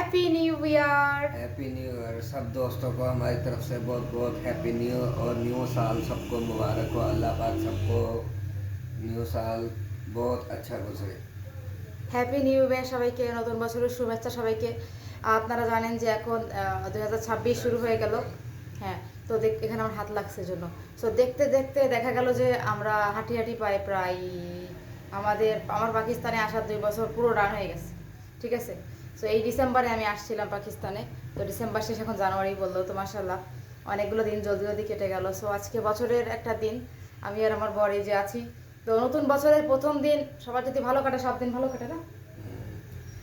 Happy new year. Happy new year. सब दोस्तों को हमारी तरफ से बहुत बहुत हैप्पी न्यू और न्यू साल सबको मुबारक हो। अल्लाह पाक सबको न्यू साल बहुत अच्छा गुजरे। হ্যাপি নিউ ইয়ার সবাইকে, নতুন বছরের শুভেচ্ছা সবাইকে। আপনারা জানেন যে এখন 2026 শুরু হয়ে গেল। হ্যাঁ, তো এখানে আমার হাত লাগছে জন্য। সো দেখতে দেখতে দেখা গেল যে আমরা হাঁটি হাঁটি প্রায় আমার পাকিস্তানে আসার 2 বছর পুরো রান হয়ে গেছে। ঠিক আছে, সো এই ডিসেম্বরে আমি আসছিলাম পাকিস্তানে। তো ডিসেম্বর শেষ, এখন জানুয়ারি বললো, তো মাশাল্লাহ অনেকগুলো দিন জলদি জলদি কেটে গেল। সো আজকে বছরের একটা দিন, আমি আর আমার বর এই যে আছি। তো নতুন বছরের প্রথম দিন সবার যদি ভালো কাটে, সব দিন ভালো কাটে না?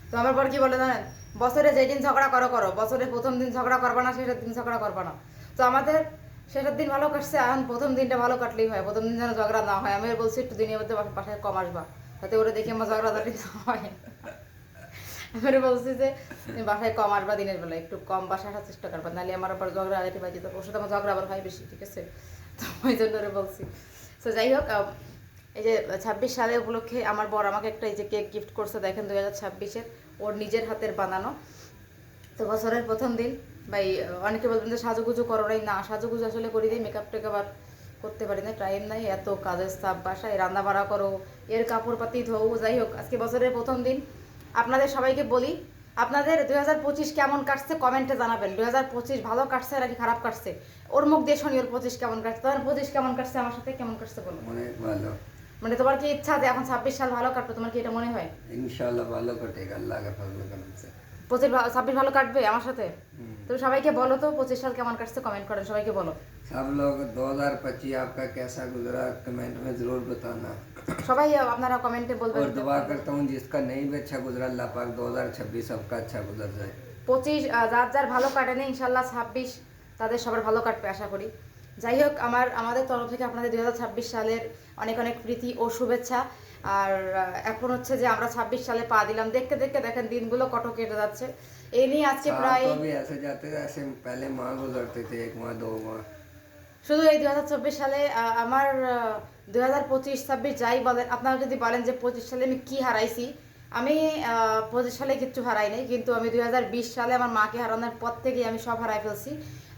তো আমার পর কি বলে জানেন, বছরে যেদিন ঝগড়া করো করো, বছরের প্রথম দিন ঝগড়া করবা না, শেষের দিন ঝগড়া করবা না। তো আমাদের শেষের দিন ভালো কাটছে, এখন প্রথম দিনটা ভালো কাটলেই হয়, প্রথম দিন যেন ঝগড়া না হয়। আমি বলছি একটু দিনের মধ্যে বাসায় কম আসবা, তাতে ওরা দেখে আমার ঝগড়া ঝাটি না হয়। আমি বলছি যে তুমি বাসায় কম আসবা, দিনের বেলা একটু কম বাসায় আসার চেষ্টা করবা, নাহলে আমার আবার ঝগড়া আগে বাজি, তো ওর সাথে আমার ঝগড়া আবার হয় বেশি। ঠিক আছে, তো ওই জন্য ওরা বলছি। তো যাই হোক, এই যে 26 সালে উপলক্ষে আমার বর আমাকে একটা এই যে কেক গিফট করছে, দেখেন 2026-এর ওর নিজের হাতের বানানো। তো বছরের প্রথম দিন ভাই, অনেকে বলবেন যে সাজুগুজু করো নাই, না সাজুগুজু আসলে করি দিই, মেকআপ টেকআপ আর করতে পারি না, টাইম নাই, এত কাজের চাপ, বাসায় রান্না বাড়া করো, এর কাপড় পাতি ধোও। যাই হোক, আজকে বছরের প্রথম দিন। আপনাদের সবাইকে বলি, আপনাদের 2025 কেমন কাটছে কমেন্টে জানাবেন। 2025 ভালো কাটছে নাকি খারাপ কাটছে, ওর মুখ দিয়ে শুনি ওর 25 কেমন কাটছে। তোমার 25 কেমন কাটছে, আমার সাথে কেমন কাটছে বলো। অনেক ভালো। মানে তোমার কি ইচ্ছা যে এখন 26 সাল ভালো কাটবে, তোমার কি এটা মনে হয়? इंशाल्लाह ভালো कटेगा अल्लाह का फजल करम से। 26 ভালো কাটবে আমার সাথে। তুমি সবাইকে বলো তো 25 সাল কেমন কাটছে, কমেন্ট করেন, সবাইকে বলো। सब लोग 2025 आपका कैसा गुजरा कमेंट में ज़रूर बताना। সবাই আপনারা কমেন্টে বলবেন। और दुआ करता हूँ जिसका नहीं भी अच्छा गुजरा अल्लाह पाक 2026 सबका अच्छा गुजर जाए। 25 যার যার ভালো কাটেনি, ইনশাল্লাহ 26 তাদের সবার ভালো কাটবে আশা করি। যাই হোক, আমাদের তরফ থেকে আপনাদের 2026 সালের অনেক অনেক প্রীতি ও শুভেচ্ছা। আর এখন হচ্ছে যে আমরা 26 সালে পা দিলাম, দেখতে দেখতে দেখেন দিনগুলো কত কেটে যাচ্ছে। এই নিয়ে আজকে প্রায় तो भी ऐसे जाते थे, ऐसे पहले माह गुजरते थे, 1 माह 2 माह। শুধু এই 2024 সালে আমার 2025-26 যাই বলেন, আপনারা যদি বলেন যে 25 সালে আমি কি হারাইছি, আমি 25 সালে কিচ্ছু হারাই নাই, কিন্তু আমি 2020 সালে আমার মাকে হারানোর পর থেকেই আমি সব হারাই ফেলছি।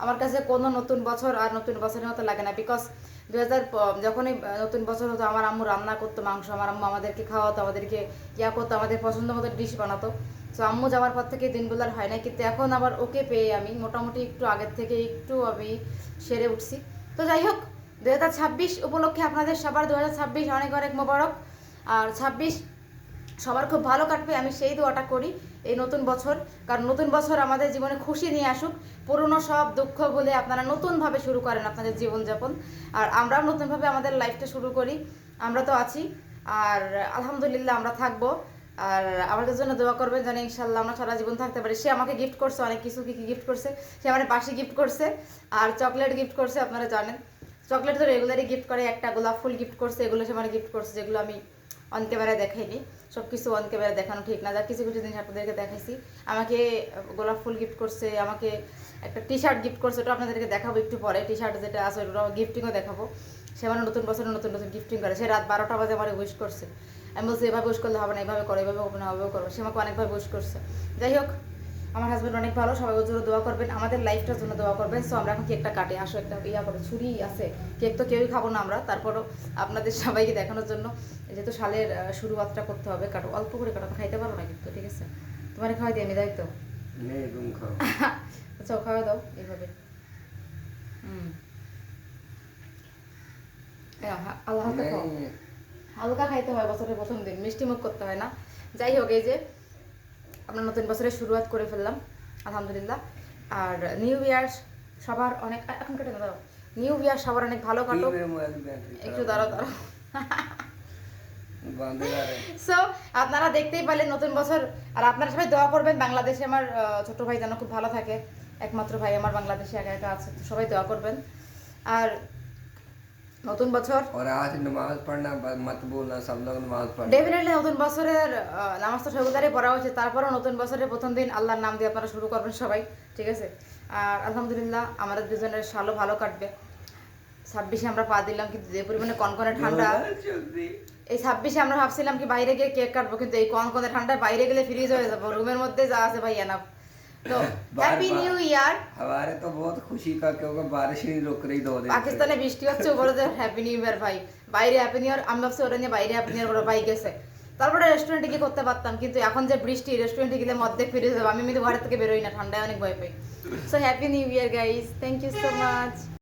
আমার কাছে কোনো নতুন বছর আর নতুন বছরের মতো লাগে না, বিকজ 2000 যখনই নতুন বছর হতো, আমার আম্মু রান্না করতো মাংস, আমার আম্মু আমাদেরকে খাওয়াতো, আমাদেরকে ইয়া করতো, আমাদের পছন্দ মতো ডিশ বানাতো। তো আম্মু যাওয়ার পর থেকে দিনগুলো আর হয় না, কিন্তু এখন আবার ওকে পেয়ে আমি মোটামুটি একটু আগের থেকে একটু আমি সেরে উঠছি। তো যাই হোক, 2026 উপলক্ষে আপনাদের সবার 2026 অনেক অনেক মোবারক। আর 26 সবার খুব ভালো কাটবে, আমি সেই দোয়াটা করি এই নতুন বছর। কারণ নতুন বছর আমাদের জীবনে খুশি নিয়ে আসুক, পুরনো সব দুঃখ ভুলে আপনারা নতুনভাবে শুরু করেন আপনাদের জীবনযাপন। আর আমরাও নতুনভাবে আমাদের লাইফটা শুরু করি, আমরা তো আছি। আর আলহামদুলিল্লাহ আমরা থাকবো। আর আমাদের জন্য দোয়া করবেন যেন ইনশাল্লাহ আমরা সারা জীবন থাকতে পারি। সে আমাকে গিফট করছে অনেক কিছু, কী কী গিফট করছে, সে আমার পাশে গিফট করছে আর চকলেট গিফট করছে। আপনারা জানেন চকলেট তো রেগুলারই গিফট করে, একটা গোলাপ ফুল গিফট করছে, এগুলো সে আমার গিফট করছে, যেগুলো আমি অন ক্যামেরায় দেখাইনি। সব কিছু অন ক্যামেরায় দেখানো ঠিক না, যা কিছু কিছু জিনিস আপনাদেরকে দেখাইছি। আমাকে গোলাপ ফুল গিফট করছে, আমাকে একটা টি শার্ট গিফট করছে, ওটা আপনাদেরকে দেখাবো একটু পরে। টি শার্ট যেটা আছে ওটা গিফটিংও দেখাবো। সে মানে নতুন বছরে নতুন নতুন গিফটিং করে, সে রাত 12টা বাজে আমার উইশ করছে। আমি বলছি এভাবে উইশ করলে হবে না, এভাবে করো, এভাবে হবে না, ওভাবে করো। সে আমাকে অনেকভাবে উইশ করছে। যাই হোক, আমার হাজব্যান্ড অনেক ভালো, সবাই ওর জন্য দোয়া করবেন, আমাদের লাইফটার জন্য দোয়া করবেন। সো আমরা এখন কেকটা কাটে, আসো একটা ইয়া করো, ছুরি আছে, কেক তো কেউই খাবো না আমরা, তারপরও আপনাদের সবাইকে দেখানোর জন্য, যেহেতু সালের শুরুয়াতটা করতে হবে, কাটো অল্প করে কাটো, খাইতে পারো না কিন্তু, ঠিক আছে? তোমার খাওয়াই দিই আমি, তাই তো? আচ্ছা, খাওয়া দাও এইভাবে। আল্লাহ হালকা খাইতে হয় বছরের প্রথম দিন, মিষ্টি মুখ করতে হয় না। যাই হোক, এই যে আমরা নতুন বছরের শুরুয়াত করে ফেললাম আলহামদুলিল্লাহ। আর নিউ ইয়ার সবার অনেক, এখন কেটে না, দাঁড়াও, নিউ ইয়ার সবার অনেক ভালো কাটুক। একটু দাঁড়াও দাঁড়াও। সো আপনারা দেখতেই পারলেন নতুন বছর। আর আপনারা সবাই দোয়া করবেন বাংলাদেশে আমার ছোট ভাই যেন খুব ভালো থাকে, একমাত্র ভাই আমার বাংলাদেশে একা একা আছে, সবাই দোয়া করবেন। আর নতুন বছর और आज नमाज पढ़ना मत भूलना, सब लोग नमाज पढ़ना। ডেফিনেটলি নতুন বছরের নামাজ তো সর্বদাই পড়া উচিত, তারপরেও নতুন বছরের প্রথম দিন আল্লাহর নাম দিয়ে আপনারা শুরু করবেন সবাই, ঠিক আছে? আর আলহামদুলিল্লাহ আমাদের দুজনের সালও ভালো কাটবে। 26-এ আমরা পা দিলাম, কিন্তু যে পরিমাণে কনকনে ঠান্ডা, এই 26-এ আমরা ভাবছিলাম কি বাইরে গিয়ে কেক কাটবো, কিন্তু এই কনকনে ঠান্ডায় বাইরে গেলে ফ্রিজ হয়ে যাবো, রুমের মধ্যে যা আছে ভাই এনাফ। তো बार হ্যাপি बार। New year. हमारे तो बहुत खुशी का क्योंकि बारिश ही नहीं रुक रही 2 दिन से। পাকিস্তানে বৃষ্টি হচ্ছে, বলে যে হ্যাপি নিউ ইয়ার ভাই। বাইরে হ্যাপি নিউ ইয়ার, আমি ভাবছি ওরা নিয়ে বাইরে হ্যাপি নিউ ইয়ার করে ভাই গেছে। তারপরে রেস্টুরেন্টে কি করতে পারতাম, কিন্তু এখন যে বৃষ্টি, রেস্টুরেন্টে গেলে মধ্যে ফিরে যাবো। আমি কিন্তু ঘরে থেকে বেরোই না, ঠান্ডায় অনেক ভয় পাই। So happy new year guys, thank you so much.